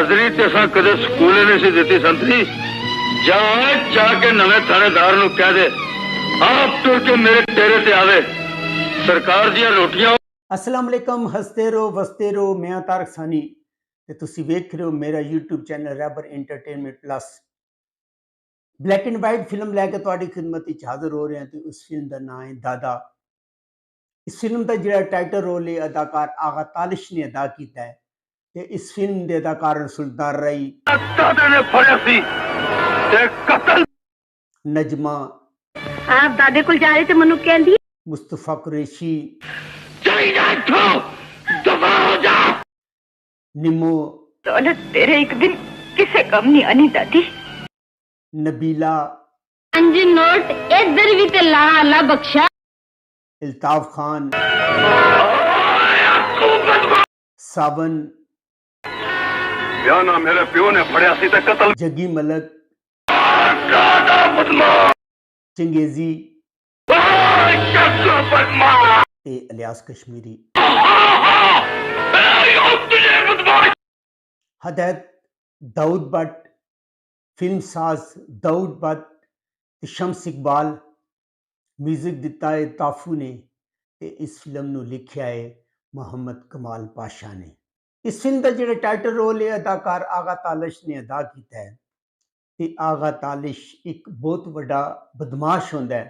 हाजरी ते असां कदे स्कूले नहीं सी दिती संतरी। जाके नवे थानेदार नूं कह दे आप तुर के मेरे डेरे ते आवे। सरकार दियां रोटियां। अस्सलाम वालेकुम, हसते रहो वसते रहो। मैं तारक सानी ते तुसी वेख रहे हो मेरा यूट्यूब चैनल रैबर entertainment plus. Black and white film लैके तुहाडी खिदमत विच हाज़र हो रहे हैं। तो उस फिल्म का नाम है दादा। इस फिल्म का जिहड़ा टाइटल रोल है अदाकार आगा तालिश ने अदा किया है। ते इस फिल्म के अदाकार सुल्तान रई, दादा ने फड़िया सी ते कत्ल। नजमा, आप दादे को जा रहे थे मनु कहंदी मुस्तफा कुरैशी, निमो, दौलत तेरे एक दिन किसे कम नहीं आनी दादी। नबीला, अंजी नोट इधर भी ते ला अल्लाह बख्शा। इल्ताफ खान, सावन, ना मेरे प्यो ने फड़िया सी ते कत्ल। जगी मलक, चंगेजी ते इलियास कश्मीरी। हदायत दाऊद भट्ट, फिल्म साज दाऊद भट्ट ते शम्स इकबाल। म्यूजिक दिता है ताफू ने ते इस फिल्म नूं लिखिया है मोहम्मद कमाल पाशा ने। इस फिल्म का जो टाइटल रोल है अदाकार आगा तालिश ने अदा किया है। ते आगा तालिश एक बहुत बड़ा बदमाश होंदा है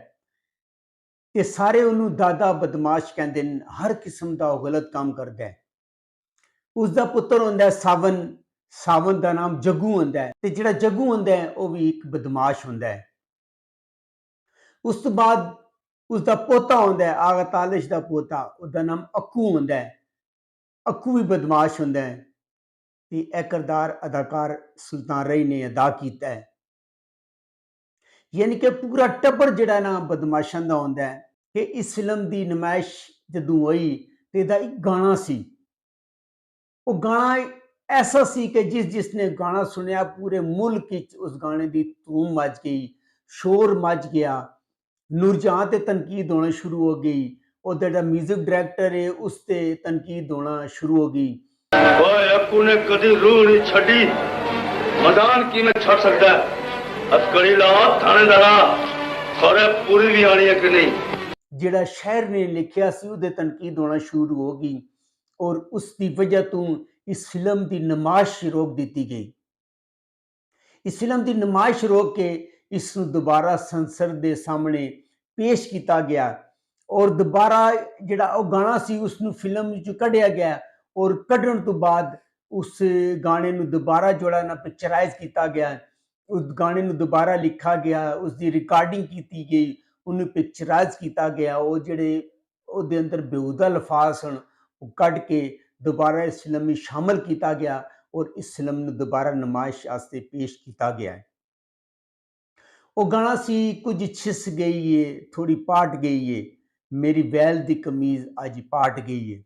ते सारे उन्होंने दादा बदमाश कहते हैं। हर किस्म का गलत काम करता है। उसका पुत्र होंदा है सावन। सावन का नाम जग्गू होंदा है ते जिहड़ा जग्गू होंदा है वह भी एक बदमाश होंदा है। उस तो बाद उसका पोता होंदा है आगा तालिश का पोता, उसका नाम अक्कू होंदा है। अक्कू भी बदमाश होंदा है ते यह किरदार अदाकार सुल्तान रई ने अदा किया है। यानी कि पूरा टब्बर जिहड़ा ना बदमाशां दा होंदा है। कि इस फिल्म की नुमाइश जदों होई ते इहदा एक गाना सी। वो गाना ऐसा सी कि जिसने गाना सुनिया पूरे मुल्क विच उस गाने की धूम मच गई, शोर मच गया। नूरजहां ते तनकीद होना शुरू हो गई। और जिहड़ा म्यूजिक डायरैक्टर है उस ते तनकीद होना शुरू हो गई। ओए अक्कू ने कदी रूह नहीं छड़ी, मैदान की में छड़ सकता है। अस्करी ला थानेदारा खरे पूरी भी आनी है कि नहीं। जिहड़ा शहर ने लिखिया सी उहदे तनकीद होना शुरू हो गई और उसकी वजह तो इस फिल्म की नुमाइश रोक दी गई। इस फिल्म की नुमाइश रोक के इसनूं दोबारा संसद के सामने पेश किया गया और दोबारा जिहड़ा वो गाना सी उसनूं फिल्म विचों कढ़िया गया और कढ़ण तो बाद उस गाने नूं दोबारा जोड़ा ना पिक्चराइज किया गया। उस गाने नूं दोबारा लिखा गया, उसकी रिकॉर्डिंग की गई, उन्हें पिक्चराइज किया गया। वो जिहड़े उहदे अंदर बेहुदा लफाज सन वो कढ़ के दोबारा इस फिल्म में शामिल किया गया और इस फिल्म नूं दोबारा नुमाइश वास्ते पेश किया गया है। वो गाना सी कुछ छिस गई है थोड़ी पाट गई है, मेरी वैल दी कमीज अज पाट गई है।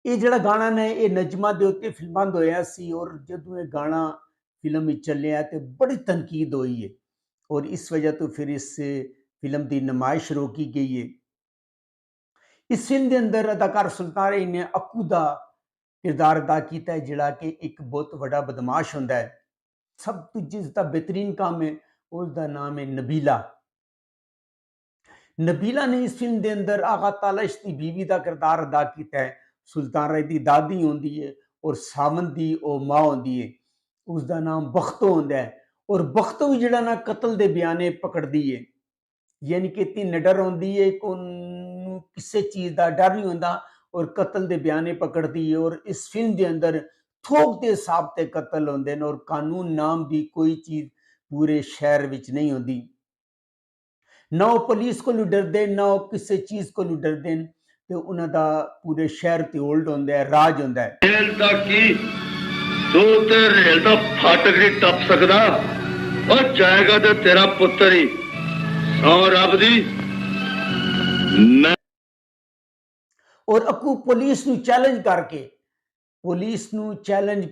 ये जिहड़ा गाना ने ये नजमा दे उत्ते फिल्मां होया सी और जदों ये गाना फिल्म में चलिया तो बड़ी तनकीद हुई है और इस वजह तो फिर इस फिल्म की नुमाइश रोकी गई है। इस फिल्म के अंदर अदाकार सुल्तान रई ने अक्कू का किरदार अदा किया है जिहड़ा कि एक बहुत बड़ा बदमाश होंदा है। सब तो जिसका बेहतरीन काम है उसका नाम है नबीला। नबीला ने इस फिल्म के अंदर आगा तालिश की बीवी का किरदार अदा किया है। सुल्तान रई की दादी होंदी है और सावन की वो माँ होंदी है। उसका नाम बख्तो होंदा है और बख्तो भी जिहड़ा ना कतल के बयाने पकड़दी है। यानी कि इतनी निडर होंदी है कि उन्होंने किसी चीज़ का डर नहीं होंदा और कतल के बयाने पकड़दी है। और इस फिल्म के अंदर थोक के हिसाब से कतल होंदे हैं और कानून नाम की कोई चीज़ पूरे शहर विच नहीं होंदी। ना वो पुलिस को डरते ना वो किसी चीज़ को डरते हैं। तो उन्हों का पूरे शहर ते होल्ड होंदा है, राज होंदा है। रेल दा की तू ते रेल दा फाटक नहीं टप सकदा और जाएगा तो तेरा पुत्र ही। सौ रब दी मैं। और अक्कू पुलिस नूं चैलेंज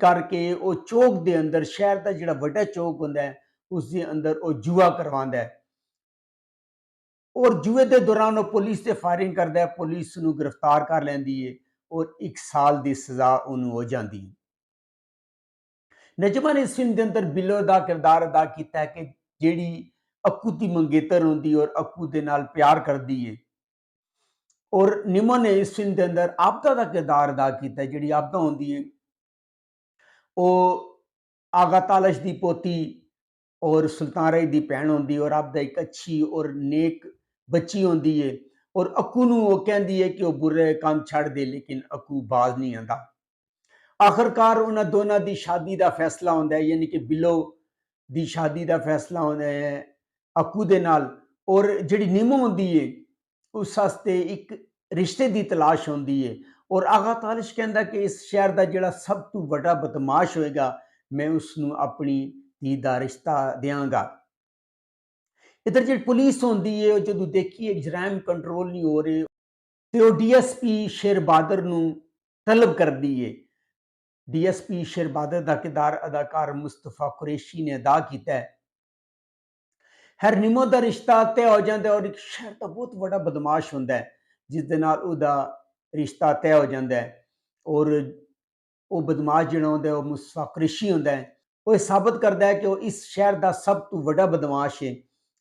करके वो चौक के अंदर शहर का जिहड़ा वड्डा चौक होंदा है उसके अंदर वो जुआ करवांदा है और जुए के दौरान वो पुलिस से फायरिंग करता है। पुलिस नूं गिरफ्तार कर लैंदी है और 1 साल की सज़ा उन्होंने हो जाती है। ਨਜਮਾ ਨੇ ਇਸ ਫਿਲਮ ਦੇ ਅੰਦਰ ਬਿੱਲੋ ਦਾ ਕਿਰਦਾਰ ਅਦਾ ਕੀਤਾ ਹੈ ਕਿ ਜਿਹੜੀ ਅੱਕੂ ਦੀ ਮੰਗੇਤਰ ਹੁੰਦੀ ਔਰ ਅੱਕੂ ਦੇ ਨਾਲ ਪਿਆਰ ਕਰਦੀ ਹੈ। ਔਰ ਨਿਮੋ ਨੇ ਇਸ ਫਿਲਮ ਦੇ ਅੰਦਰ ਆਪਦਾ ਦਾ ਕਿਰਦਾਰ ਅਦਾ ਕੀਤਾ ਹੈ। ਜਿਹੜੀ ਆਪਦਾ ਹੁੰਦੀ ਹੈ ਉਹ ਆਗਾ ਤਾਲਸ਼ ਦੀ ਪੋਤੀ ਔਰ ਸੁਲਤਾਨ ਰਾਏ ਦੀ ਭੈਣ ਹੁੰਦੀ ਔਰ ਆਪਦਾ ਇੱਕ ਅੱਛੀ ਔਰ ਨੇਕ ਬੱਚੀ ਹੁੰਦੀ ਹੈ। ਔਰ ਅੱਕੂ ਨੂੰ ਉਹ ਕਹਿੰਦੀ ਹੈ ਕਿ ਉਹ ਬੁਰੇ ਕੰਮ ਛੱਡ ਦੇ, ਲੇਕਿਨ ਅੱਕੂ ਬਾਜ਼ ਨਹੀਂ ਆਉਂਦਾ। ਆਖਰਕਾਰ ਉਹਨਾਂ ਦੋਨਾਂ ਦੀ ਸ਼ਾਦੀ ਦਾ ਫੈਸਲਾ ਹੁੰਦਾ ਹੈ, ਯਾਨੀ ਕਿ ਬਿੱਲੋ ਦੀ ਸ਼ਾਦੀ ਦਾ ਫੈਸਲਾ ਹੁੰਦਾ ਹੈ ਅੱਕੂ ਦੇ ਨਾਲ। ਔਰ ਜਿਹੜੀ ਨਿੰਮੋ ਹੁੰਦੀ ਹੈ ਉਸ ਵਾਸਤੇ ਇੱਕ ਰਿਸ਼ਤੇ ਦੀ ਤਲਾਸ਼ ਹੁੰਦੀ ਹੈ। ਔਰ ਆਗਾ ਤਾਲਿਸ਼ ਕਹਿੰਦਾ ਕਿ ਇਸ ਸ਼ਹਿਰ ਦਾ ਜਿਹੜਾ ਸਭ ਤੋਂ ਵੱਡਾ ਬਦਮਾਸ਼ ਹੋਏਗਾ ਮੈਂ ਉਸ ਨੂੰ ਆਪਣੀ ਧੀ ਦਾ ਰਿਸ਼ਤਾ ਦਿਆਂਗਾ। ਇਧਰ ਜਿਹੜੀ ਪੁਲਿਸ ਹੁੰਦੀ ਹੈ ਉਹ ਜਦੋਂ ਦੇਖੀ ਜਰਾਇਮ ਕੰਟਰੋਲ ਨਹੀਂ ਹੋ ਰਹੇ ਤੇ ਉਹ ਡੀਐਸਪੀ ਸ਼ੇਰ ਬਹਾਦਰ ਨੂੰ ਤਲਬ ਕਰਦੀ ਹੈ। ਡੀਐਸਪੀ ਸ਼ੇਰ ਬਹਾਦਰ ਦਾ ਕਿਰਦਾਰ ਅਦਾਕਾਰ ਮੁਸਤਫਾ ਕੁਰੈਸ਼ੀ ਨੇ ਅਦਾ ਕੀਤਾ ਹੈ। ਨਿੰਮੋ ਦਾ ਰਿਸ਼ਤਾ ਤੈਅ ਹੋ ਜਾਂਦਾ ਔਰ ਇੱਕ ਸ਼ਹਿਰ ਦਾ ਬਹੁਤ ਵੱਡਾ ਬਦਮਾਸ਼ ਹੁੰਦਾ ਹੈ ਜਿਸ ਦੇ ਨਾਲ ਉਹਦਾ ਰਿਸ਼ਤਾ ਤੈਅ ਹੋ ਜਾਂਦਾ ਹੈ। ਔਰ ਉਹ ਬਦਮਾਸ਼ ਜਿਹੜਾ ਹੁੰਦਾ ਉਹ ਮੁਸਤਫਾ ਕੁਰੈਸ਼ੀ ਹੁੰਦਾ ਹੈ। ਉਹ ਇਹ ਸਾਬਤ ਕਰਦਾ ਹੈ ਕਿ ਉਹ ਇਸ ਸ਼ਹਿਰ ਦਾ ਸਭ ਤੋਂ ਵੱਡਾ ਬਦਮਾਸ਼ ਹੈ।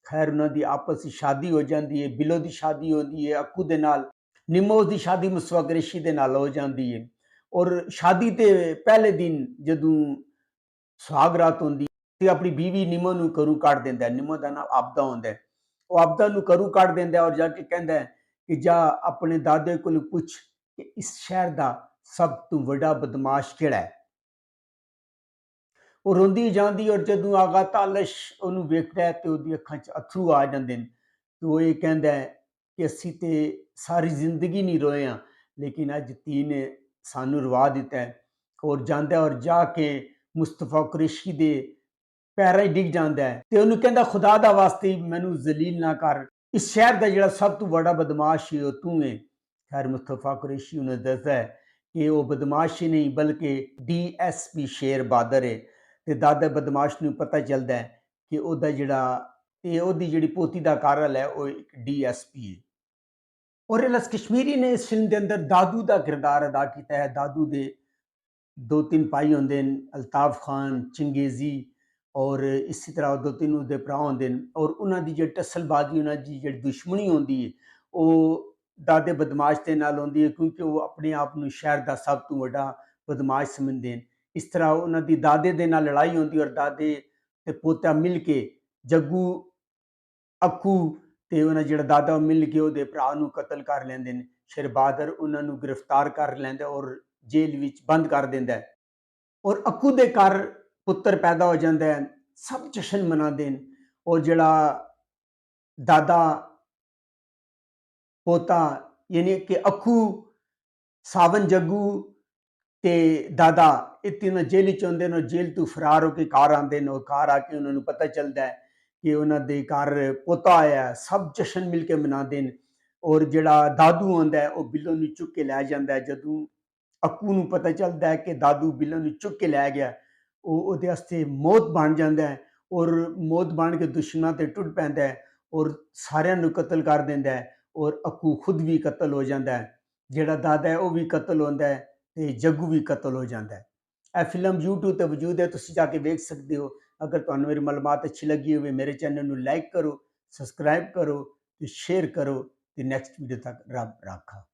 ਉਹਨਾਂ ਦੀ ਆਪਸ ਵਿੱਚ ਸ਼ਾਦੀ ਹੋ ਜਾਂਦੀ ਹੈ। ਬਿੱਲੋ ਦੀ ਸ਼ਾਦੀ ਹੁੰਦੀ ਹੈ ਅੱਕੂ ਦੇ ਨਾਲ, ਨਿੰਮੋ ਦੀ ਸ਼ਾਦੀ ਮੁਸਤਫਾ ਕੁਰੈਸ਼ੀ ਦੇ ਨਾਲ ਹੋ ਜਾਂਦੀ ਹੈ। ਔਰ ਸ਼ਾਦੀ ਤੇ ਪਹਿਲੇ ਦਿਨ ਜਦੋਂ ਸੁਹਾਗ ਰਾਤ ਹੁੰਦੀ ਤੇ ਆਪਣੀ ਬੀਵੀ ਨਿੰਮੋ ਨੂੰ ਘਰੋਂ ਕੱਢ ਦਿੰਦਾ। ਨਿੰਮੋ ਦਾ ਨਾਮ ਆਬਦਾ ਹੁੰਦਾ। ਉਹ ਆਬਦਾ ਨੂੰ ਘਰੋਂ ਕੱਢ ਦਿੰਦਾ ਔਰ ਜਾ ਕੇ ਕਹਿੰਦਾ ਕਿ ਜਾ ਆਪਣੇ ਦਾਦੇ ਕੋਲ ਪੁੱਛ ਕਿ ਇਸ ਸ਼ਹਿਰ ਦਾ ਸਭ ਤੋਂ ਵੱਡਾ ਬਦਮਾਸ਼ ਕਿਹੜਾ ਹੈ। ਉਹ ਰੋਂਦੀ ਜਾਂਦੀ ਔਰ ਜਦੋਂ ਆਗਾ ਤਾਲਸ਼ ਉਹਨੂੰ ਵੇਖਦਾ ਤੇ ਉਹਦੀ ਅੱਖਾਂ 'ਚ ਅੱਥਰੂ ਆ ਜਾਂਦੇ ਨੇ ਤੇ ਉਹ ਇਹ ਕਹਿੰਦਾ ਕਿ ਅਸੀਂ ਤੇ ਸਾਰੀ ਜ਼ਿੰਦਗੀ ਨਹੀਂ ਰੋਏ ਹਾਂ, ਲੇਕਿਨ ਅੱਜ ਧੀ ਨੇ ਸਾਨੂੰ ਰਵਾ ਦਿੱਤਾ ਹੈ। ਔਰ ਜਾਂਦਾ ਔਰ ਜਾ ਕੇ ਮੁਸਤਫਾ ਕੁਰੈਸ਼ੀ ਦੇ ਪੈਰਾਂ 'ਚ ਡਿੱਗ ਜਾਂਦਾ ਹੈ ਤੇ ਉਹਨੂੰ ਕਹਿੰਦਾ ਖੁਦਾ ਦਾ ਵਾਸਤੇ ਮੈਨੂੰ ਜ਼ਲੀਲ ਨਾ ਕਰ, ਇਸ ਸ਼ਹਿਰ ਦਾ ਜਿਹੜਾ ਸਭ ਤੋਂ ਵੱਡਾ ਬਦਮਾਸ਼ ਹੈ ਉਹ ਤੂੰ ਹੈ। ਮੁਸਤਫਾ ਕੁਰੈਸ਼ੀ ਉਹਨੂੰ ਦੱਸਦਾ ਹੈ ਕਿ ਉਹ ਬਦਮਾਸ਼ ਹੀ ਨਹੀਂ ਬਲਕਿ ਡੀਐਸਪੀ ਸ਼ੇਰ ਬਹਾਦਰ ਹੈ। ਤੇ ਦਾਦਾ ਬਦਮਾਸ਼ ਨੂੰ ਪਤਾ ਚੱਲਦਾ ਹੈ ਕਿ ਉਹਦਾ ਉਹਦੀ ਜਿਹੜੀ ਪੋਤੀ ਦਾ ਕਾਰਲ ਹੈ ਉਹ ਇੱਕ ਡੀਐਸਪੀ ਹੈ। ਔਰ ਇਲਸ ਕਸ਼ਮੀਰੀ ਨੇ ਇਸ ਫਿਲਮ ਦੇ ਅੰਦਰ ਦਾਦੂ ਦਾ ਕਿਰਦਾਰ ਅਦਾ ਕੀਤਾ ਹੈ। ਦਾਦੂ ਦੇ 2-3 ਭਾਈ ਹੁੰਦੇ ਨੇ, ਅਲਤਾਫ ਖਾਨ, ਚੰਗੇਜ਼ੀ ਔਰ ਇਸੇ ਤਰ੍ਹਾਂ 2-3 ਉਹਦੇ ਭਰਾ ਹੁੰਦੇ ਨੇ। ਔਰ ਉਹਨਾਂ ਦੀ ਜਿਹੜੀ ਟਸਲਬਾਜ਼ੀ, ਉਹਨਾਂ ਦੀ ਜਿਹੜੀ ਦੁਸ਼ਮਣੀ ਹੁੰਦੀ ਹੈ ਉਹ ਦਾਦੇ ਬਦਮਾਸ਼ ਦੇ ਨਾਲ ਹੁੰਦੀ ਹੈ ਕਿਉਂਕਿ ਉਹ ਆਪਣੇ ਆਪ ਨੂੰ ਸ਼ਹਿਰ ਦਾ ਸਭ ਤੋਂ ਵੱਡਾ ਬਦਮਾਸ਼ ਸਮਝਦੇ ਨੇ। ਇਸ ਤਰ੍ਹਾਂ ਉਹਨਾਂ ਦੀ ਦਾਦੇ ਦੇ ਨਾਲ ਲੜਾਈ ਹੁੰਦੀ ਔਰ ਦਾਦੇ ਤੇ ਪੋਤਾ ਮਿਲ ਕੇ ਜੱਗੂ, ਅੱਕੂ ਤੇ ਉਹਨਾਂ ਜਿਹੜਾ ਦਾਦਾ ਮਿਲ ਕੇ ਉਹਦੇ ਭਰਾ ਨੂੰ ਕਤਲ ਕਰ ਲੈਂਦੇ ਨੇ। ਸ਼ੇਰ ਬਹਾਦਰ ਉਹਨਾਂ ਨੂੰ ਗ੍ਰਿਫਤਾਰ ਕਰ ਲੈਂਦਾ ਔਰ ਜੇਲ੍ਹ ਵਿੱਚ ਬੰਦ ਕਰ ਦਿੰਦਾ ਹੈ। ਔਰ ਅੱਕੂ ਦੇ ਘਰ ਪੁੱਤਰ ਪੈਦਾ ਹੋ ਜਾਂਦਾ ਹੈ, ਸਭ ਜਸ਼ਨ ਮਨਾਉਂਦੇ ਨੇ। ਔਰ ਜਿਹੜਾ ਦਾਦਾ ਪੋਤਾ ਯਾਨੀ ਕਿ ਅੱਕੂ, ਸਾਵਨ, ਜੱਗੂ ਤੇ ਦਾਦਾ ਇਹ ਤਿੰਨ ਜੇਲ੍ਹ 'ਚ ਹੁੰਦੇ ਨੇ। ਜੇਲ੍ਹ ਤੋਂ ਫਰਾਰ ਹੋ ਕੇ ਘਰ ਆਉਂਦੇ ਨੇ। ਉਹ ਘਰ ਆ ਕੇ ਉਹਨਾਂ ਨੂੰ ਪਤਾ ਚੱਲਦਾ ਹੈ ਕਿ ਉਹਨਾਂ ਦੇ ਘਰ ਪੋਤਾ ਆਇਆ। ਸਭ ਜਸ਼ਨ ਮਿਲ ਕੇ ਮਨਾਉਂਦੇ ਨੇ। ਔਰ ਜਿਹੜਾ ਦਾਦੂ ਹੁੰਦਾ ਉਹ ਬਿੱਲੋ ਨੂੰ ਚੁੱਕ ਕੇ ਲੈ ਜਾਂਦਾ ਹੈ। ਜਦੋਂ ਅੱਕੂ ਨੂੰ ਪਤਾ ਚੱਲਦਾ ਹੈ ਕਿ ਦਾਦੂ ਬਿੱਲੋ ਨੂੰ ਚੁੱਕ ਕੇ ਲੈ ਗਿਆ, ਉਹ ਉਹਦੇ ਵਾਸਤੇ ਮੌਤ ਬਣ ਜਾਂਦਾ ਹੈ। ਔਰ ਮੌਤ ਬਣ ਕੇ ਦੁਸ਼ਮਣਾਂ ਤੇ ਟੁੱਟ ਪੈਂਦਾ ਹੈ ਔਰ ਸਾਰਿਆਂ ਨੂੰ ਕਤਲ ਕਰ ਦਿੰਦਾ ਹੈ। ਔਰ ਅੱਕੂ ਖੁਦ ਵੀ ਕਤਲ ਹੋ ਜਾਂਦਾ ਹੈ। ਜਿਹੜਾ ਦਾਦਾ ਹੈ ਉਹ ਵੀ ਕਤਲ ਹੁੰਦਾ ਹੈ ਤੇ ਜੱਗੂ ਵੀ ਕਤਲ ਹੋ ਜਾਂਦਾ ਹੈ। ਇਹ ਫਿਲਮ YouTube ਤੇ ਮੌਜੂਦ ਹੈ, ਤੁਸੀਂ ਜਾ ਕੇ ਵੇਖ ਸਕਦੇ ਹੋ। ਅਗਰ ਤੁਹਾਨੂੰ ਮੇਰੀ ਮਾਲੂਮਾਤ ਅੱਛੀ ਲੱਗੀ ਹੋਵੇ ਮੇਰੇ ਚੈਨਲ ਨੂੰ ਲਾਈਕ ਕਰੋ, ਸਬਸਕ੍ਰਾਈਬ ਕਰੋ ਤੇ ਸ਼ੇਅਰ ਕਰੋ ਤੇ ਨੈਕਸਟ ਵੀਡੀਓ ਤੱਕ ਰੱਬ ਰਾਖਾ।